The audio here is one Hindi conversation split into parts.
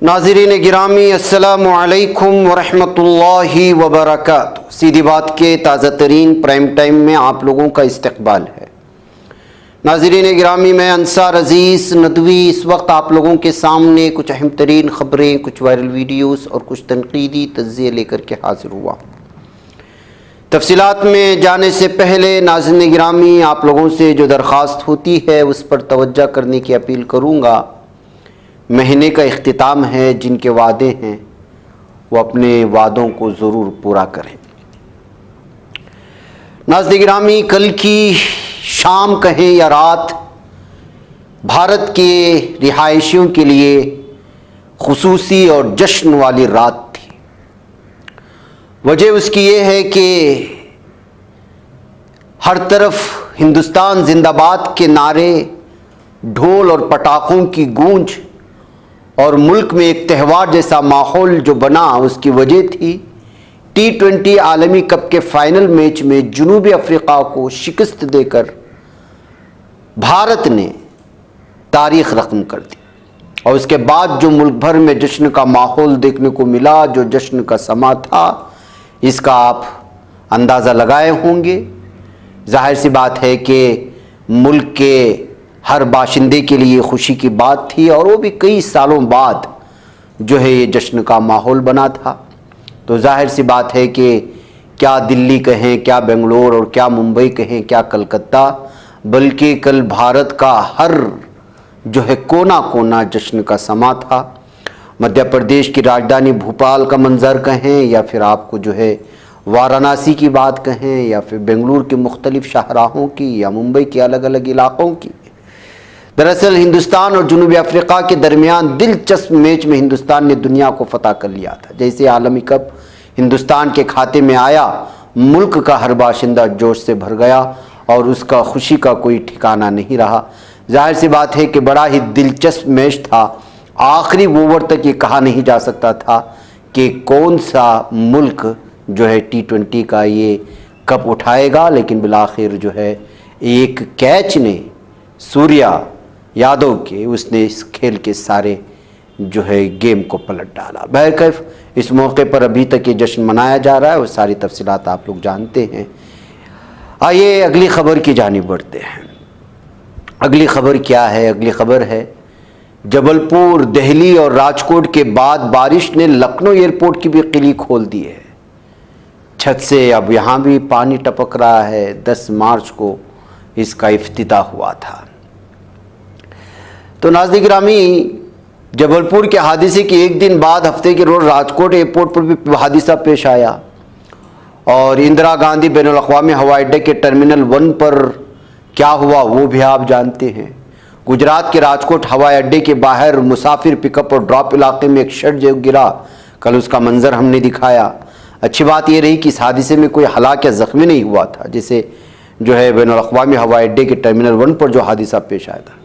नाज़रीन गिरामी अस्सलामु अलैकुम वरहमतुल्लाहि वबरकातुहू। सीधी बात के ताज़ा तरीन प्राइम टाइम में आप लोगों का इस्तकबाल है। नाज़रीन गिरामी, मैं अंसार अज़ीज़ नदवी इस वक्त आप लोगों के सामने कुछ अहम तरीन ख़बरें, कुछ वायरल वीडियोस और कुछ तनकीदी तज्ज़िये लेकर के हाज़िर हुआ। तफसीलात में जाने से पहले नाज़रीन गिरामी, आप लोगों से जो दरख्वास्त होती है उस पर तवज्जो करने की अपील करूँगा। महीने का इख्तिताम है, जिनके वादे हैं वो अपने वादों को ज़रूर पूरा करें। नाज़रीन गिरामी, कल की शाम कहें या रात भारत के रिहायशियों के लिए खुसूसी और जश्न वाली रात थी। वजह उसकी ये है कि हर तरफ हिंदुस्तान जिंदाबाद के नारे, ढोल और पटाखों की गूंज और मुल्क में एक त्यौहार जैसा माहौल जो बना, उसकी वजह थी T20 आलमी कप के फाइनल मैच में जनूबी अफ्रीका को शिकस्त देकर भारत ने तारीख रकम कर दी। और उसके बाद जो मुल्क भर में जश्न का माहौल देखने को मिला, जो जश्न का समा था, इसका आप अंदाज़ा लगाए होंगे। जाहिर सी बात है कि मुल्क के हर बाशिंदे के लिए खुशी की बात थी, और वो भी कई सालों बाद जो है ये जश्न का माहौल बना था। तो जाहिर सी बात है कि क्या दिल्ली कहें, क्या बेंगलोर और क्या मुंबई कहें, क्या कलकत्ता, बल्कि कल भारत का हर जो है कोना कोना जश्न का समा था। मध्य प्रदेश की राजधानी भोपाल का मंजर कहें, या फिर आपको जो है वाराणसी की बात कहें, या फिर बेंगलुरु के मुख्तलिफ शाहराहों की, या मुंबई के अलग अलग इलाक़ों की। दरअसल हिंदुस्तान और जनूबी अफ्रीका के दरमियान दिलचस्प मैच में हिंदुस्तान ने दुनिया को फतह कर लिया था। जैसे आलमी कप हिंदुस्तान के खाते में आया, मुल्क का हर बाशिंदा जोश से भर गया और उसका खुशी का कोई ठिकाना नहीं रहा। जाहिर सी बात है कि बड़ा ही दिलचस्प मैच था। आखिरी ओवर तक ये कहा नहीं जा सकता था कि कौन सा मुल्क जो है T20 का ये कप उठाएगा, लेकिन बिलाखिर जो है एक कैच ने सूर्या यादव के, उसने इस खेल के सारे जो है गेम को पलट डाला। बहरकैफ इस मौके पर अभी तक ये जश्न मनाया जा रहा है और सारी तफसीलात आप लोग जानते हैं। आइए अगली खबर की जानिब बढ़ते हैं। अगली खबर क्या है? अगली खबर है जबलपुर, दिल्ली और राजकोट के बाद बारिश ने लखनऊ एयरपोर्ट की भी किली खोल दी है। छत से अब यहाँ भी पानी टपक रहा है। 10 मार्च को इसका इफ्तिताह हुआ था। तो नाज़रीन गिरामी, जबलपुर के हादसे के एक दिन बाद हफ्ते के रोज़ राजकोट एयरपोर्ट पर भी हादसा पेश आया और इंदिरा गांधी बैनुल अक़वामी हवाई अड्डे के टर्मिनल 1 पर क्या हुआ वो भी आप जानते हैं। गुजरात के राजकोट हवाई अड्डे के बाहर मुसाफिर पिकअप और ड्रॉप इलाके में एक शेड जो गिरा, कल उसका मंजर हमने दिखाया। अच्छी बात यह रही कि इस हादसे में कोई हलाक या ज़ख्मी नहीं हुआ था, जिसे जो है बैनुल अक़वामी हवाई अड्डे के टर्मिनल 1 पर जो हादसा पेश आया था।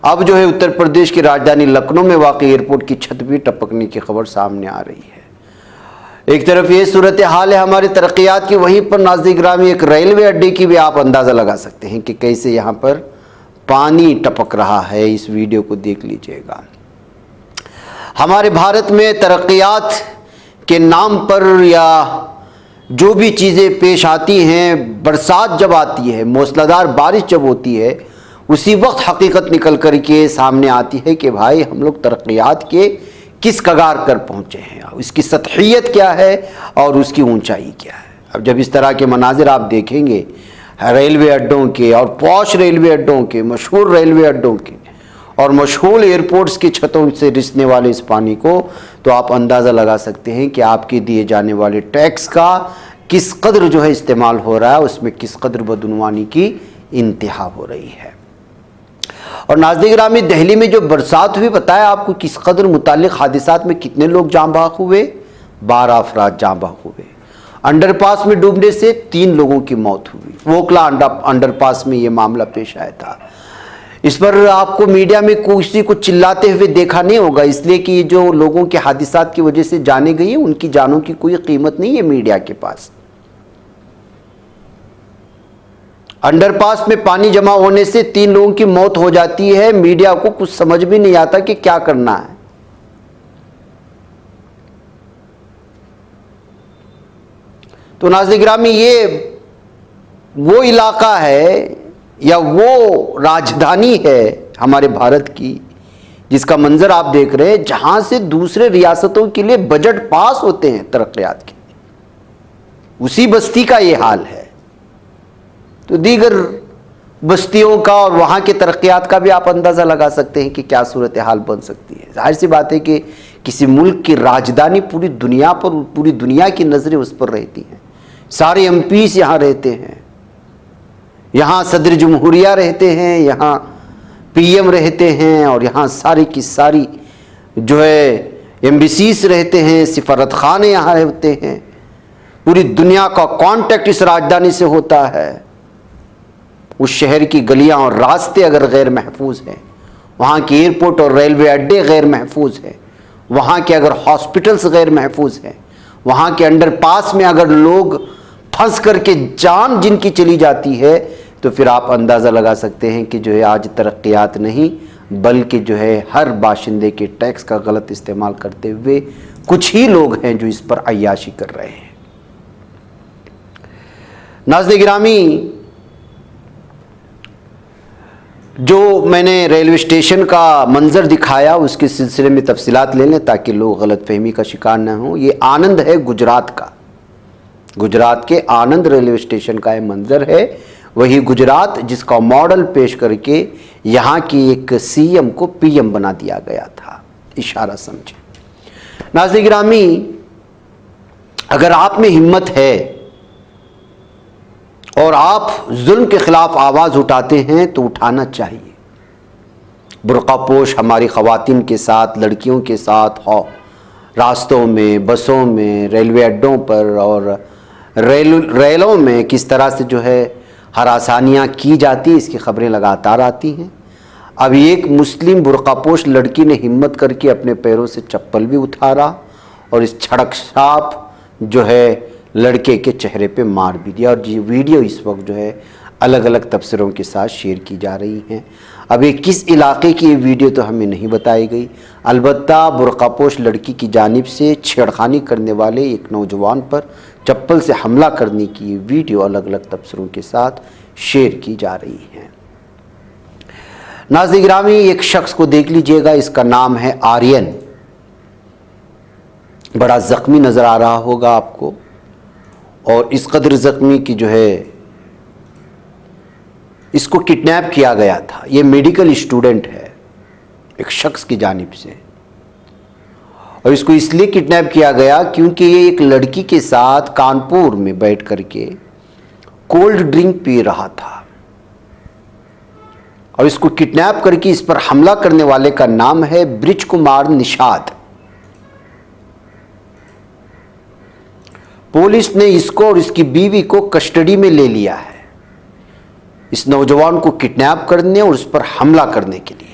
अब जो है उत्तर प्रदेश की राजधानी लखनऊ में वाक़ई एयरपोर्ट की छत भी टपकने की खबर सामने आ रही है। एक तरफ ये सूरत हाल है हमारी तरक्यात की, वहीं पर नाज़रीन गिरामी एक रेलवे अड्डे की भी आप अंदाज़ा लगा सकते हैं कि कैसे यहाँ पर पानी टपक रहा है। इस वीडियो को देख लीजिएगा। हमारे भारत में तरक्यात के नाम पर या जो भी चीज़ें पेश आती हैं, बरसात जब आती है, मूसलाधार बारिश जब होती है, उसी वक्त हकीकत निकल कर के सामने आती है कि भाई हम लोग तरक्यात के किस कगार कर पहुँचे हैं, उसकी सतहियत क्या है और उसकी ऊंचाई क्या है। अब जब इस तरह के मनाजिर आप देखेंगे रेलवे अड्डों के, और पॉश रेलवे अड्डों के, मशहूर रेलवे अड्डों के और मशहूर एयरपोर्ट्स की छतों से रिसने वाले इस पानी को, तो आप अंदाज़ा लगा सकते हैं कि आपके दिए जाने वाले टैक्स का किस कदर जो है इस्तेमाल हो रहा है, उसमें किस कदर बदउनवानी की इंतहा हो रही है। और नाज़रीन गिरामी, दिल्ली में जो बरसात हुई, बताया आपको किस कदर मुताल्लिक़ हादिसात में कितने लोग जाँ बहक हुए। 12 अफराद जाँ बहक हुए। अंडरपास में डूबने से 3 लोगों की मौत हुई। वोकला अंडरपास में ये मामला पेश आया था। इस पर आपको मीडिया में किसी को चिल्लाते हुए देखा नहीं होगा, इसलिए कि ये जो लोगों के हादिसात की वजह से जाने गई है, उनकी जानों की कोई कीमत नहीं है मीडिया के पास। अंडरपास में पानी जमा होने से 3 लोगों की मौत हो जाती है। मीडिया को कुछ समझ भी नहीं आता कि क्या करना है। तो नाज़रीन गिरामी, ये वो इलाका है या वो राजधानी है हमारे भारत की जिसका मंजर आप देख रहे हैं, जहां से दूसरे रियासतों के लिए बजट पास होते हैं तरक्यात के, उसी बस्ती का ये हाल है। तो दीगर बस्तियों का और वहाँ के तरक्यात का भी आप अंदाज़ा लगा सकते हैं कि क्या सूरत हाल बन सकती है। जाहिर सी बात है कि किसी मुल्क की राजधानी पूरी दुनिया पर, पूरी दुनिया की नज़रें उस पर रहती हैं। सारे एमपीस यहाँ रहते हैं, यहाँ सदर जमहूरिया रहते हैं, यहाँ पीएम रहते हैं, और यहाँ सारी की सारी जो है एम्बेसीज रहते हैं, सिफारत खाने यहाँ रहते हैं। पूरी दुनिया का कांटेक्ट इस राजधानी से होता है। उस शहर की गलियां और रास्ते अगर गैर महफूज हैं, वहाँ के एयरपोर्ट और रेलवे अड्डे गैर महफूज हैं, वहाँ के अगर हॉस्पिटल्स गैर महफूज हैं, वहाँ के अंडरपास में अगर लोग फंस करके जान जिनकी चली जाती है, तो फिर आप अंदाज़ा लगा सकते हैं कि जो है आज तरक्यात नहीं, बल्कि जो है हर बाशिंदे के टैक्स का गलत इस्तेमाल करते हुए कुछ ही लोग हैं जो इस पर अय्याशी कर रहे हैं। नाज़रीन गिरामी, जो मैंने रेलवे स्टेशन का मंजर दिखाया उसके सिलसिले में तफसीलात ले लें ताकि लोग गलतफहमी का शिकार न हों। ये आनंद है गुजरात का, गुजरात के आनंद रेलवे स्टेशन का ये मंजर है। वही गुजरात जिसका मॉडल पेश करके यहाँ की एक सीएम को पीएम बना दिया गया था। इशारा समझे। नाज़रीन गिरामी, अगर आप में हिम्मत है और आप जुल्म के खिलाफ आवाज़ उठाते हैं तो उठाना चाहिए। बुर्कापोश हमारी ख़वातीन के साथ, लड़कियों के साथ हो, रास्तों में, बसों में, रेलवे अड्डों पर और रेलों में किस तरह से जो है हरासानियाँ की जाती, इसकी खबरें लगातार आती हैं। अब एक मुस्लिम बुर्कापोश लड़की ने हिम्मत करके अपने पैरों से चप्पल भी उतारा और इस छड़क छाप जो है लड़के के चेहरे पे मार भी दिया, और ये वीडियो इस वक्त जो है अलग अलग तबसरों के साथ शेयर की जा रही हैं। अब ये किस इलाके की ये वीडियो तो हमें नहीं बताई गई, अलबत्ता बुर्कापोश लड़की की जानिब से छेड़खानी करने वाले एक नौजवान पर चप्पल से हमला करने की वीडियो अलग अलग तबसरों के साथ शेयर की जा रही है। नाज़रीन गिरामी, एक शख्स को देख लीजिएगा, इसका नाम है आर्यन। बड़ा ज़ख्मी नज़र आ रहा होगा आपको, और इस कदर ज़ख्मी की जो है इसको किडनैप किया गया था। ये मेडिकल स्टूडेंट है एक शख्स की जानिब से, और इसको इसलिए किडनैप किया गया क्योंकि ये एक लड़की के साथ कानपुर में बैठ करके कोल्ड ड्रिंक पी रहा था, और इसको किडनैप करके इस पर हमला करने वाले का नाम है ब्रिज कुमार निषाद। पुलिस ने इसको और इसकी बीवी को कस्टडी में ले लिया है, इस नौजवान को किडनैप करने और उस पर हमला करने के लिए।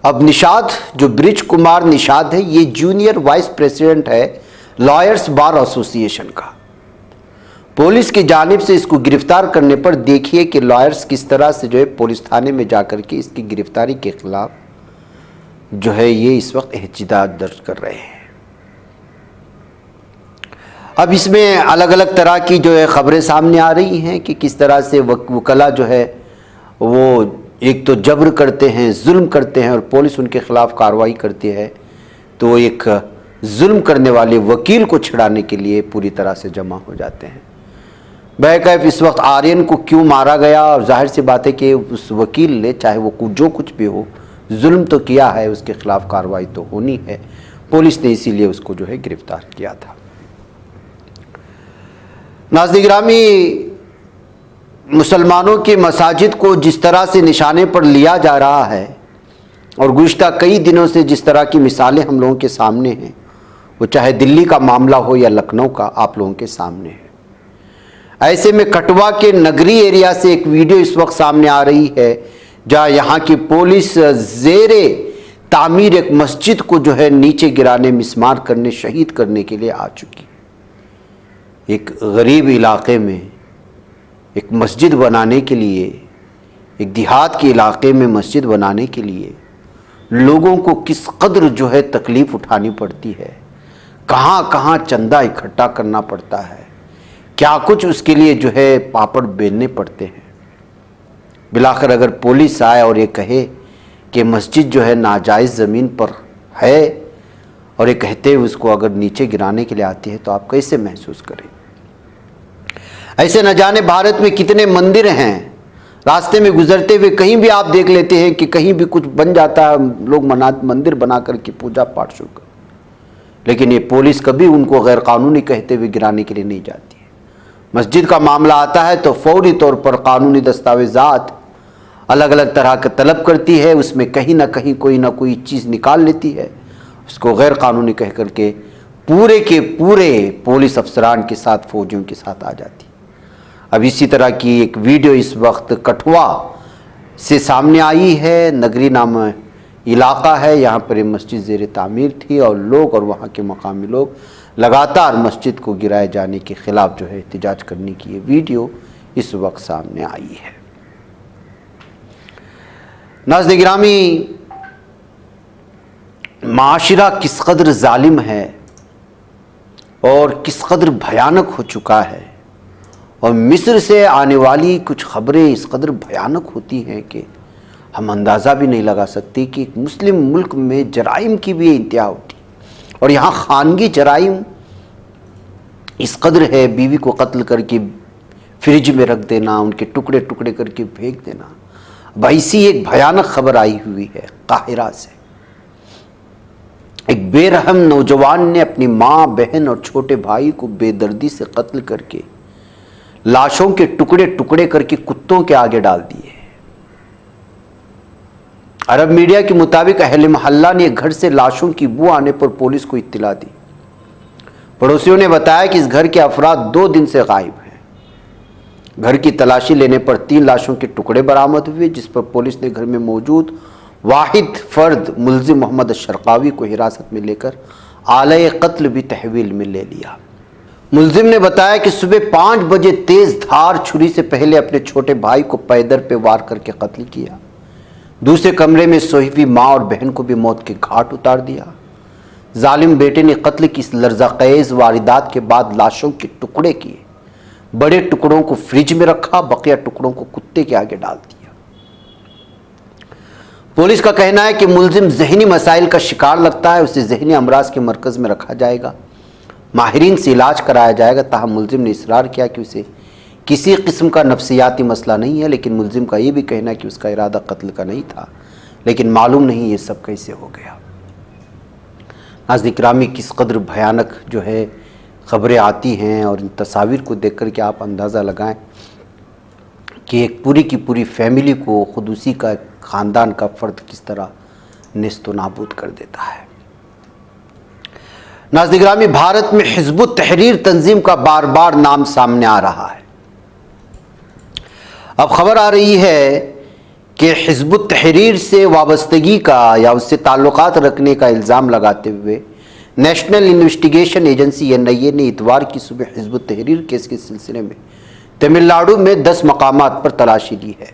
अब निषाद, जो ब्रिज कुमार निषाद है, ये जूनियर वाइस प्रेसिडेंट है लॉयर्स बार एसोसिएशन का। पुलिस की जानिब से इसको गिरफ्तार करने पर देखिए कि लॉयर्स किस तरह से जो है पुलिस थाने में जाकर के इसकी गिरफ्तारी के खिलाफ जो है ये इस वक्त एहतजाज दर्ज कर रहे हैं। अब इसमें अलग अलग तरह की जो है ख़बरें सामने आ रही हैं कि किस तरह से वकला जो है वो एक तो जबर करते हैं, जुल्म करते हैं, और पुलिस उनके खिलाफ कार्रवाई करती है तो एक जुल्म करने वाले वकील को छिड़ाने के लिए पूरी तरह से जमा हो जाते हैं। बहरकैफ इस वक्त आर्यन को क्यों मारा गया, और जाहिर सी बात है कि उस वकील ने, चाहे वो जो कुछ भी हो, जुल्म तो किया है, उसके खिलाफ कार्रवाई तो होनी है। पुलिस ने इसीलिए उसको जो है गिरफ्तार किया था। नाज़रीन गिरामी, मुसलमानों के मसाजिद को जिस तरह से निशाने पर लिया जा रहा है, और गुज़िश्ता कई दिनों से जिस तरह की मिसालें हम लोगों के सामने हैं, वो चाहे दिल्ली का मामला हो या लखनऊ का, आप लोगों के सामने है। ऐसे में कटवा के नगरी एरिया से एक वीडियो इस वक्त सामने आ रही है, जहाँ यहाँ की पुलिस ज़ेरे तामीर एक मस्जिद को जो है नीचे गिराने, मिसमार करने, शहीद करने के लिए आ चुकी। एक गरीब इलाके में एक मस्जिद बनाने के लिए, एक देहात के इलाके में मस्जिद बनाने के लिए लोगों को किस कदर जो है तकलीफ़ उठानी पड़ती है, कहाँ कहाँ चंदा इकट्ठा करना पड़ता है, क्या कुछ उसके लिए जो है पापड़ बेलने पड़ते हैं। बिलाखिर अगर पुलिस आए और ये कहे कि मस्जिद जो है नाजायज़ ज़मीन पर है और ये कहते हुए उसको अगर नीचे गिराने के लिए आती है, तो आप कैसे महसूस करें। ऐसे न जाने भारत में कितने मंदिर हैं, रास्ते में गुजरते हुए कहीं भी आप देख लेते हैं कि कहीं भी कुछ बन जाता है, लोग मंदिर बना करके पूजा पाठ शुरू कर, लेकिन ये पुलिस कभी उनको गैर कानूनी कहते हुए गिराने के लिए नहीं जाती है। मस्जिद का मामला आता है तो फौरी तौर पर कानूनी दस्तावेजात अलग अलग तरह का तलब करती है, उसमें कहीं ना कहीं कोई ना कोई चीज़ निकाल लेती है, उसको गैर कानूनी कह करके पूरे के पूरे पुलिस अफसरान के साथ, फौजियों के साथ आ जाती है। अब इसी तरह की एक वीडियो इस वक्त कठुआ से सामने आई है। नगरी नाम इलाका है, यहाँ पर ये मस्जिद ज़ेर तामीर थी और लोग और वहाँ के मकामी लोग लगातार मस्जिद को गिराए जाने के ख़िलाफ़ जो है एहतजाज करने की ये वीडियो इस वक्त सामने आई है। नाज़रीन गिरामी, माशरा किस कदर जालिम है और किस कदर भयानक हो चुका है, और मिस्र से आने वाली कुछ खबरें इस कदर भयानक होती हैं कि हम अंदाज़ा भी नहीं लगा सकते कि एक मुस्लिम मुल्क में जराइम की भी इंतहा होती, और यहाँ खानगी जराइम इस कदर है, बीवी को कत्ल करके फ्रिज में रख देना, उनके टुकड़े टुकड़े करके फेंक देना। वैसी एक भयानक खबर आई हुई है काहिरा से। एक बेरहम नौजवान ने अपनी माँ, बहन और छोटे भाई को बेदर्दी से कत्ल करके लाशों के टुकड़े टुकड़े करके कुत्तों के आगे डाल दिए। अरब मीडिया के मुताबिक अहले मोहल्ला ने घर से लाशों की बू आने पर पुलिस को इत्तला दी। पड़ोसियों ने बताया कि इस घर के अफराद 2 दिन से गायब हैं। घर की तलाशी लेने पर 3 लाशों के टुकड़े बरामद हुए, जिस पर पुलिस ने घर में मौजूद वाहिद फर्द मुल्जिम मोहम्मद शरकावी को हिरासत में लेकर आले कत्ल भी तहवील में ले लिया। मुल्जिम ने बताया कि सुबह 5 बजे तेज धार छुरी से पहले अपने छोटे भाई को पैदर पे वार करके कत्ल किया। दूसरे कमरे में सोई हुई माँ और बहन को भी मौत के घाट उतार दिया। जालिम बेटे ने कत्ल की इस लर्ज़ाखेज़ वारदात के बाद लाशों के टुकड़े किए, बड़े टुकड़ों को फ्रिज में रखा, बकिया टुकड़ों को कुत्ते के आगे डाल दिया। पुलिस का कहना है कि मुल्जिम ज़हनी मसाइल का शिकार लगता है, उसे ज़हनी अमराज के मरकज़ में रखा जाएगा, माहिरीन से इलाज कराया जाएगा। ताहम मुल्जिम ने इसरार किया कि उसे किसी किस्म का नफ्सियाती मसला नहीं है, लेकिन मुल्जिम का ये भी कहना है कि उसका इरादा कत्ल का नहीं था, लेकिन मालूम नहीं ये सब कैसे हो गया। नाज़रीन किरामी, किस कदर भयानक जो है ख़बरें आती हैं, और इन तस्वीर को देख कर के आप अंदाज़ा लगाएं कि एक पूरी की पूरी फैमिली को, खुद उसी का ख़ानदान का फ़र्द किस तरह नेस्तो नाबूद कर देता है। नाज़रीन गिरामी, भारत में हिज़्बुत तहरीर तंजीम का बार बार नाम सामने आ रहा है। अब खबर आ रही है कि हिज़्बुत तहरीर से वाबस्तगी का या उससे ताल्लुकात रखने का इल्ज़ाम लगाते हुए नेशनल इन्वेस्टिगेशन एजेंसी NIA ने इतवार की सुबह हिज़्बुत तहरीर केस के सिलसिले में तमिलनाडु में 10 मकामात पर तलाशी ली है।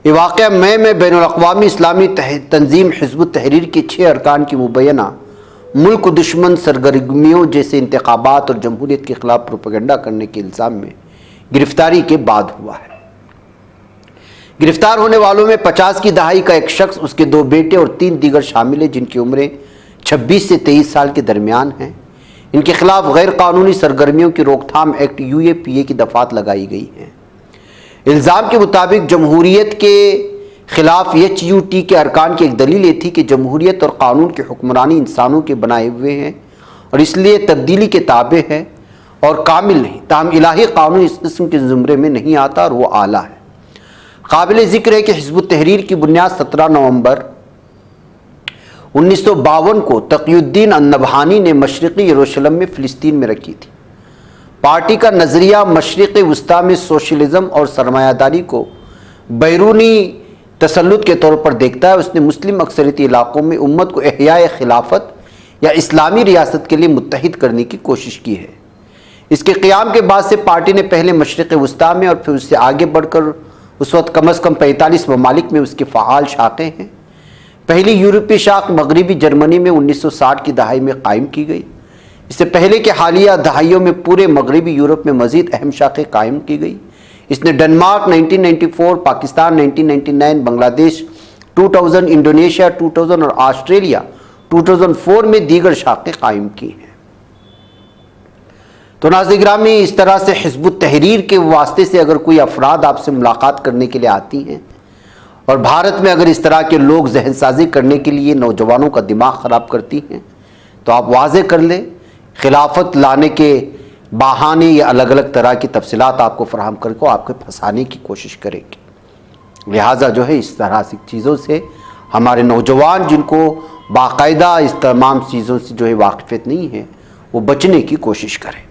ये वाक़या मई में बैनुल-अक़वामी इस्लामी तंजीम हिज़्बुत तहरीर के 6 अरकान की मुबैना मुल्क दुश्मन सरगर्मियों जैसे इंतखाबात और जमहूरियत के खिलाफ प्रोपेगेंडा करने के इल्ज़ाम में गिरफ्तारी के बाद हुआ है। गिरफ्तार होने वालों में 50 की दहाई का एक शख्स, उसके 2 बेटे और 3 दीगर शामिल हैं, जिनकी उम्रें 26 से 23 साल के दरमियान हैं। इनके खिलाफ गैर कानूनी सरगर्मियों की रोकथाम एक्ट UAPA की दफात लगाई गई हैं। इल्ज़ाम के मुताबिक जमहूरियत के खिलाफ HUT के अरकान की एक दलील ये थी कि जमहूरियत और कानून की हुक्मरानी इंसानों के बनाए हुए हैं और इसलिए तब्दीली के ताबे है और कामिल नहीं। ताहम इलाही कानून इस किस्म के ज़ुमरे में नहीं आता और वो आला है। काबिल ज़िक्र है कि हिज़्बुत तहरीर की बुनियाद 17 नवंबर 1952 को तक़ियुद्दीन अन-नबहानी ने मशरिक़ी यरूशलेम में फ़िलिस्तीन में रखी थी। पार्टी का नज़रिया मशरिक़ वस्ता में सोशलिज़म और सरमायादारी को बैरूनी तसल्लुत के तौर पर देखता है। उसने मुस्लिम अक्सरियती इलाक़ों में उम्मत को एहयाए खिलाफत या इस्लामी रियासत के लिए मुत्तहिद करने की कोशिश की है। इसके क़याम के बाद से पार्टी ने पहले मशरिक़ वस्ता में और फिर उससे आगे बढ़कर उस वक्त कम अज़ कम 45 ममालिक में उसके फ़आल शाखें हैं। पहली यूरोपीय शाख मगरबी जर्मनी में 1960 की दहाई में कायम की गई। इससे पहले के हालिया दहाइयों में पूरे मगरबी यूरोप में मजीद अहम शाखें कायम की गई। इसने डेनमार्क 1994, पाकिस्तान 1999, बांग्लादेश 2000, इंडोनेशिया 2000 और ऑस्ट्रेलिया 2004 में दीगर शाखें कायम की हैं। तो नाज़रीन गिरामी, इस तरह से हिज़्बुत तहरीर के वास्ते से अगर कोई अफराद आपसे मुलाकात करने के लिए आती हैं और भारत में अगर इस तरह के लोग जहनसाजी करने के लिए नौजवानों का दिमाग ख़राब करती हैं, तो आप वाज़े कर लें, खिलाफत लाने के बहाने या अलग अलग तरह की तफसीलात आपको फराहम करके आपको फंसाने की कोशिश करेंगे। लिहाजा जो है इस तरह से चीज़ों से हमारे नौजवान जिनको बाकायदा इस तमाम चीज़ों से जो है वाकिफ़ियत नहीं है, वो बचने की कोशिश करें।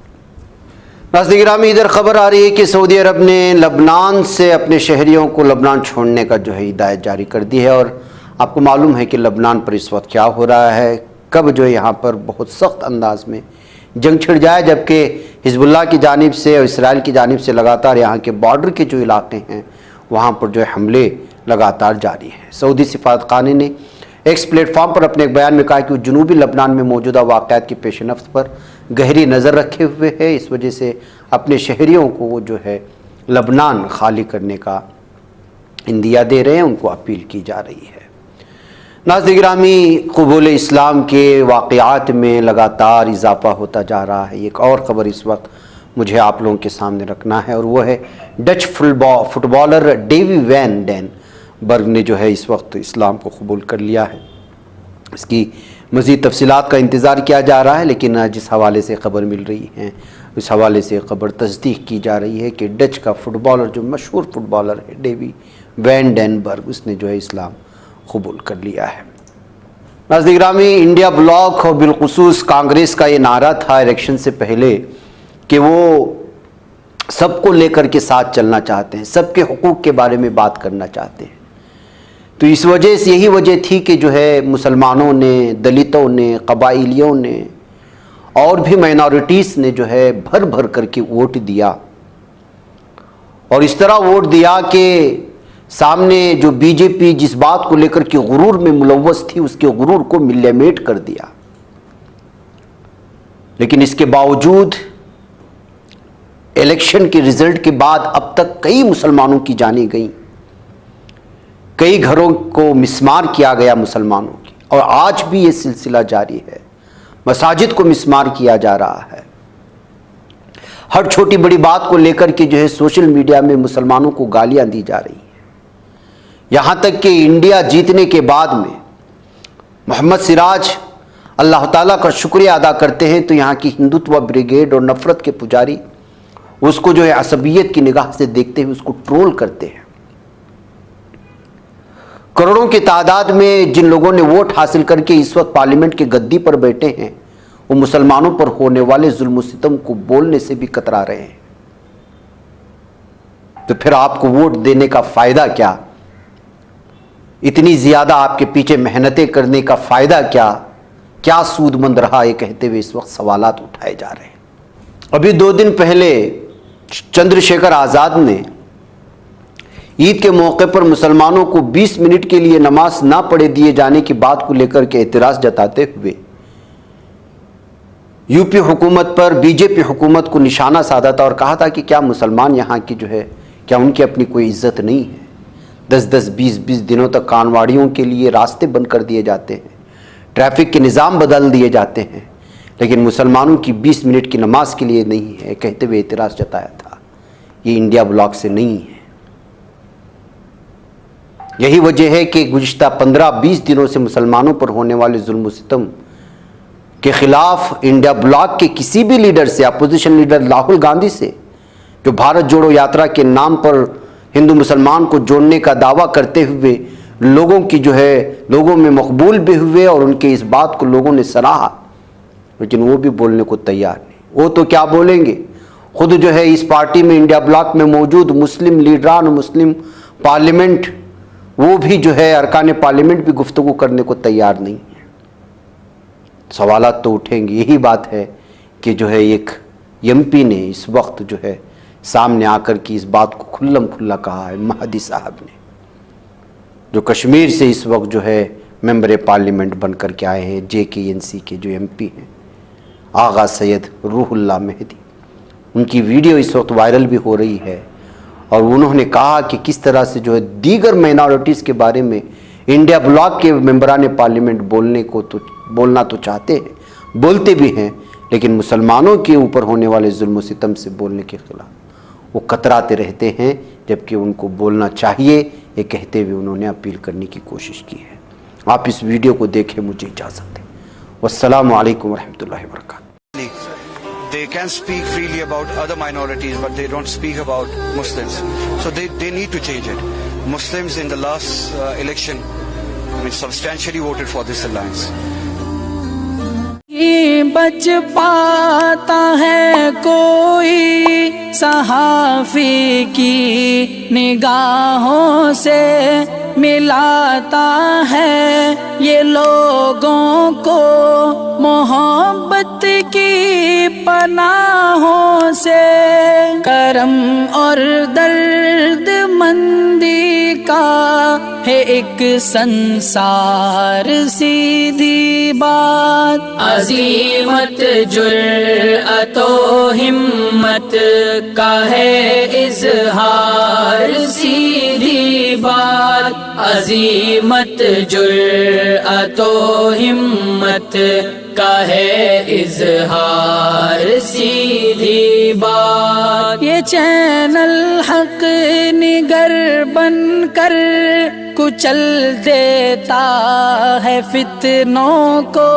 नाज़रीन गिरामी, इधर खबर आ रही है कि सऊदी अरब ने लबनान से अपने शहरियों को लबनान छोड़ने का जो है हिदायत जारी कर दी है। और आपको मालूम है कि लबनान पर इस वक्त क्या हो रहा है, कब जो है यहाँ पर बहुत सख्त अंदाज में जंग छिड़ जाए, जबकि हिजबुल्लाह की जानिब से और इसराइल की जानिब से लगातार यहाँ के बॉर्डर के जो इलाके हैं वहाँ पर जो है हमले लगातार जारी हैं। सऊदी सिफारतखाने ने एक्स प्लेटफॉर्म पर अपने एक बयान में कहा कि वो जनूबी लबनान में मौजूदा वाक़यात की पेश नफ्स पर गहरी नज़र रखे हुए है। इस वजह से अपने शहरियों को वो जो है लबनान खाली करने का इंदिया दे रहे हैं, उनको अपील की जा रही है। नाज़रीन गिरामी, क़बूल इस्लाम के वाक़यात में लगातार इजाफ़ा होता जा रहा है। एक और ख़बर इस वक्त मुझे आप लोगों के सामने रखना है और वो है Dutch footballer Davy van den Berg ने जो है इस वक्त इस्लाम को कबूल कर लिया है। इसकी मज़ीद तफसीलात का इंतज़ार किया जा रहा है, लेकिन जिस हवाले से ख़बर मिल रही है उस हवाले से ख़बर तस्दीक की जा रही है कि डच का फुटबॉलर, जो मशहूर फुटबॉलर है डेवी वैन डेन बर्ग, उसने जो है इस्लाम कबूल कर लिया है। नाज़रीन गिरामी, इंडिया ब्लॉक और बिलखुसूस कांग्रेस का ये नारा था इलेक्शन से पहले कि वो सबको लेकर के साथ चलना चाहते हैं, सबके हुकूक के बारे में बात करना चाहते हैं। तो इस वजह से यही वजह थी कि जो है मुसलमानों ने, दलितों ने, कबाइलियों ने और भी माइनॉरिटीज़ ने जो है भर भर करके वोट दिया और इस तरह वोट दिया कि सामने जो बीजेपी जिस बात को लेकर के गुरूर में मुलव्वस थी उसके गुरूर को मिल्लामेट कर दिया। लेकिन इसके बावजूद इलेक्शन के रिजल्ट के बाद अब तक कई मुसलमानों की जानें गई, कई घरों को मिसमार किया गया मुसलमानों की, और आज भी ये सिलसिला जारी है। मसाजिद को मिसमार किया जा रहा है। हर छोटी बड़ी बात को लेकर के जो है सोशल मीडिया में मुसलमानों को गालियां दी जा रही हैं। यहाँ तक कि इंडिया जीतने के बाद में मोहम्मद सिराज अल्लाह ताला का शुक्रिया अदा करते हैं तो यहाँ की हिंदुत्व ब्रिगेड और नफ़रत के पुजारी उसको जो है असबियत की निगाह से देखते हुए उसको ट्रोल करते हैं। करोड़ों की तादाद में जिन लोगों ने वोट हासिल करके इस वक्त पार्लियामेंट के गद्दी पर बैठे हैं, वो मुसलमानों पर होने वाले जुल्म सितम को बोलने से भी कतरा रहे हैं। तो फिर आपको वोट देने का फ़ायदा क्या? इतनी ज़्यादा आपके पीछे मेहनतें करने का फ़ायदा क्या? क्या सूदमंद रहा, ये कहते हुए इस वक्त सवालात उठाए जा रहे हैं। अभी 2 दिन पहले चंद्रशेखर आज़ाद ने ईद के मौके पर मुसलमानों को 20 मिनट के लिए नमाज ना पढ़े दिए जाने की बात को लेकर के एतराज़ जताते हुए यूपी हुकूमत पर, बीजेपी हुकूमत को निशाना साधा था और कहा था कि क्या मुसलमान यहाँ की जो है, क्या उनकी अपनी कोई इज्जत नहीं है? 10-10, 20-20 दिनों तक कानवाड़ियों के लिए रास्ते बंद कर दिए जाते हैं, ट्रैफिक के निज़ाम बदल दिए जाते हैं, लेकिन मुसलमानों की 20 मिनट की नमाज के लिए नहीं है, कहते हुए एतराज़ जताया था। ये इंडिया ब्लॉक से नहीं है। यही वजह है कि गुज़िश्ता 15-20 दिनों से मुसलमानों पर होने वाले जुल्म सितम के खिलाफ इंडिया ब्लॉक के किसी भी लीडर से, अपोजिशन लीडर राहुल गांधी से, जो भारत जोड़ो यात्रा के नाम पर हिंदू मुसलमान को जोड़ने का दावा करते हुए लोगों की जो है, लोगों में मकबूल भी हुए और उनके इस बात को लोगों ने सराहा, लेकिन वो भी बोलने को तैयार नहीं। वो तो क्या बोलेंगे, खुद जो है इस पार्टी में, इंडिया ब्लॉक में मौजूद मुस्लिम लीडरान, मुस्लिम पार्लियामेंट, वो भी जो है अरकान पार्लियामेंट भी गुफ्तगू करने को तैयार नहीं है। सवालात तो उठेंगे। यही बात है कि जो है एक एमपी ने इस वक्त जो है सामने आकर के इस बात को खुल्लम खुल्ला कहा है, महदी साहब ने, जो कश्मीर से इस वक्त जो है मेंबर पार्लियामेंट बन कर के आए हैं, JKNC के जो MP हैं आगा सैयद रूहुल्लाह मेहदी। उनकी वीडियो इस वक्त वायरल भी हो रही है और उन्होंने कहा कि किस तरह से जो है दीगर माइनॉरिटीज़ के बारे में इंडिया ब्लॉक के मेंबरान पार्लियामेंट बोलना तो चाहते हैं, बोलते भी हैं, लेकिन मुसलमानों के ऊपर होने वाले जुल्म सितम से बोलने के खिलाफ वो कतराते रहते हैं, जबकि उनको बोलना चाहिए, ये कहते हुए उन्होंने अपील करने की कोशिश की है। आप इस वीडियो को देखें, मुझे इजाज़त दें। वस्सलामु अलैकुम वरहमतुल्लाहि वबरकातुहू। They can speak freely about other minorities, but they don't speak about Muslims. So they need to change it. Muslims in the last election, substantially voted for this alliance. बच पाता है कोई सहाफ़ी की निगाहों से, मिलाता है ये लोगों को मोहब्बत की पनाहों से। करम और दर्द मंदी का है एक संसार सीधी बात, अज़ीमत जुर्अतो हिम्मत का है इज़हार सीधी बात, अज़ीमत जुर्अतो हिम्मत का है इज़हार सीधी बात। ये चैनल हक निगर बनकर कुचल देता है फितनों को,